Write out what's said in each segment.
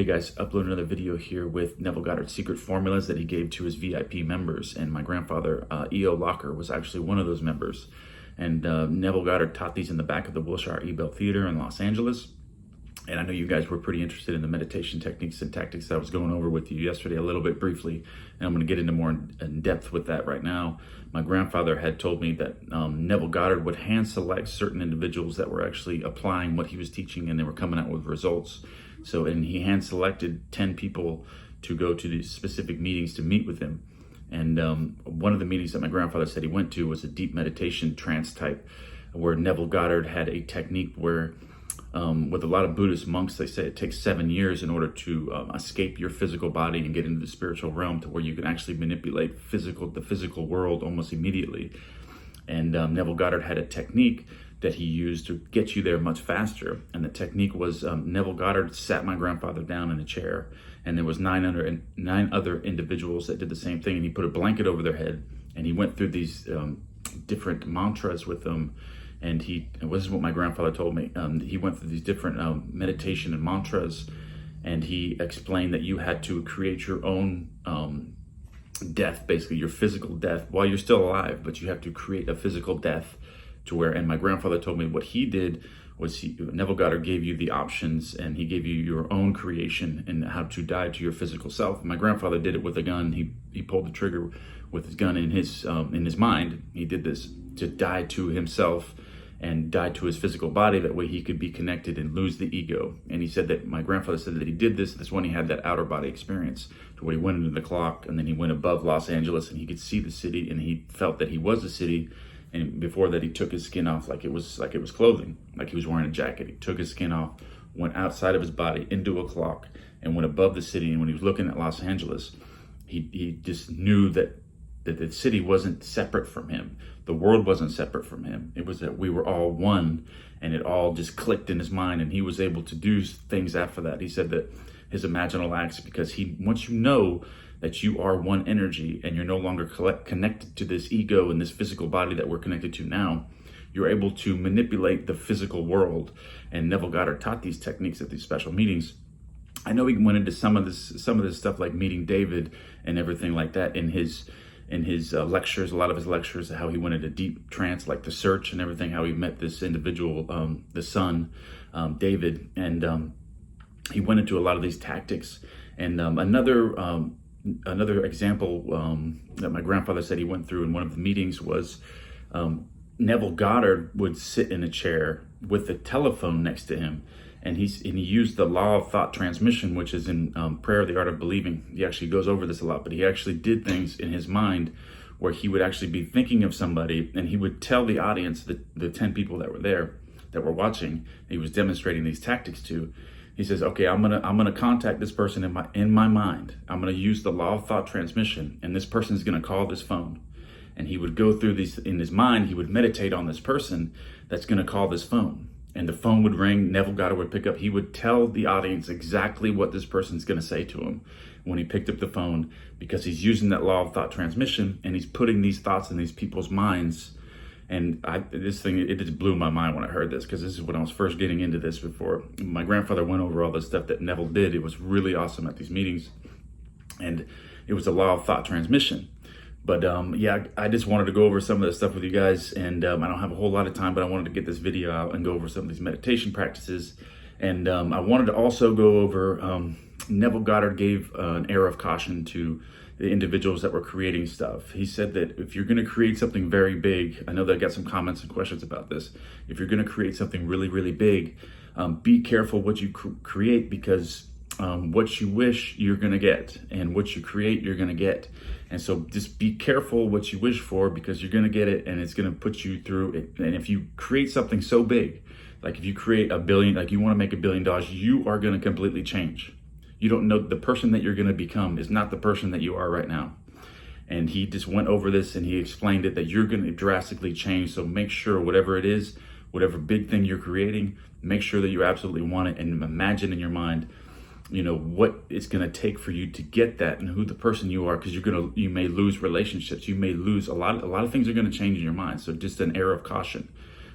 Hey guys, upload another video here with Neville Goddard's secret formulas that he gave to his VIP members. And my grandfather, E.O. Locker, was actually one of those members. And Neville Goddard taught these in the back of the Wilshire Ebell Theater in Los Angeles. And I know you guys were pretty interested in the meditation techniques and tactics that I was going over with you yesterday a little bit briefly. And I'm going to get into more in depth with that right now. My grandfather had told me that Neville Goddard would hand select certain individuals that were actually applying what he was teaching, and they were coming out with results. And he hand selected 10 people to go to these specific meetings to meet with him. And one of the meetings that my grandfather said he went to was a deep meditation trance type, where Neville Goddard had a technique where with a lot of Buddhist monks, they say it takes 7 years in order to escape your physical body and get into the spiritual realm, to where you can actually manipulate the physical world almost immediately. And Neville Goddard had a technique that he used to get you there much faster. And the technique was Neville Goddard sat my grandfather down in a chair, and there was nine other individuals that did the same thing. And he put a blanket over their head, and he went through these different mantras with them. And this is what my grandfather told me. He went through these different meditation and mantras, and he explained that you had to create your own death, basically your physical death, while you're still alive, but you have to create a physical death to where, and my grandfather told me what he did was Neville Goddard gave you the options, and he gave you your own creation and how to die to your physical self. My grandfather did it with a gun. He pulled the trigger with his gun in his mind. He did this to die to himself and die to his physical body. That way he could be connected and lose the ego. And he said that my grandfather said that he did this. That's when he had that outer body experience, to where he went into the clock, and then he went above Los Angeles, and he could see the city, and he felt that he was the city. And before that, he took his skin off like it was clothing, like he was wearing a jacket. He took his skin off, went outside of his body into a clock, and went above the city. And when he was looking at Los Angeles, he just knew that the city wasn't separate from him. The world wasn't separate from him. It was that we were all one, and it all just clicked in his mind, and he was able to do things after that. He said that his imaginal acts, because once you know that you are one energy and you're no longer connected to this ego and this physical body that we're connected to now, you're able to manipulate the physical world. And Neville Goddard taught these techniques at these special meetings. I know he went into some of this stuff, like meeting David and everything like that in his lectures, a lot of his lectures, how he went into deep trance, like the search and everything, how he met this individual, the son, David, and he went into a lot of these tactics. And another example that my grandfather said he went through in one of the meetings was Neville Goddard would sit in a chair with a telephone next to him, and he used the law of thought transmission, which is in Prayer, the Art of Believing. He actually goes over this a lot, but he actually did things in his mind where he would actually be thinking of somebody, and he would tell the audience, the 10 people that were there, that were watching, he was demonstrating these tactics to. He says, okay, I'm gonna contact this person in my mind. I'm gonna use the law of thought transmission, and this person is gonna call this phone. And he would go through these in his mind. He would meditate on this person that's gonna call this phone, and the phone would ring. Neville Goddard would pick up. He would tell the audience exactly what this person's gonna say to him when he picked up the phone, because he's using that law of thought transmission, and he's putting these thoughts in these people's minds. And it just blew my mind when I heard this, because this is when I was first getting into this. Before my grandfather went over all the stuff that Neville did, it was really awesome at these meetings. And it was a law of thought transmission. But yeah, I just wanted to go over some of the stuff with you guys. And I don't have a whole lot of time, but I wanted to get this video out and go over some of these meditation practices. And I wanted to also go over, Neville Goddard gave an air of caution to the individuals that were creating stuff. He said that if you're going to create something very big, I know that I got some comments and questions about this. If you're going to create something really, really big, be careful what you create, because what you wish you're going to get, and what you create you're going to get. And so just be careful what you wish for, because you're going to get it, and it's going to put you through it. And if you create something so big, like if you create $1 billion, like you want to make $1 billion, you are going to completely change. You don't know, the person that you're going to become is not the person that you are right now. And he just went over this, and he explained it, that you're going to drastically change. So make sure whatever it is, whatever big thing you're creating, make sure that you absolutely want it, and imagine in your mind, what it's going to take for you to get that, and who the person you are, because you may lose relationships. You may lose a lot of things are going to change in your mind. So just an air of caution.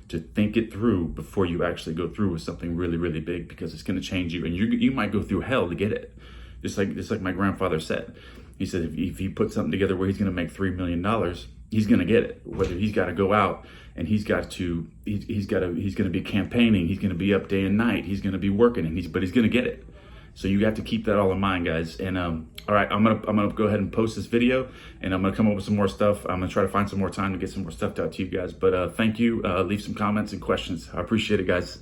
to think it through before you actually go through with something really, really big, because it's going to change you, and you might go through hell to get it. Just like my grandfather said. He said if he put something together where he's going to make $3 million, he's going to get it. Whether he's got to go out and he's going to be campaigning, he's going to be up day and night, he's going to be working, but he's going to get it. So you have to keep that all in mind, guys. And all right, I'm gonna go ahead and post this video, and I'm gonna come up with some more stuff. I'm gonna try to find some more time to get some more stuff out to you guys. But thank you. Leave some comments and questions. I appreciate it, guys.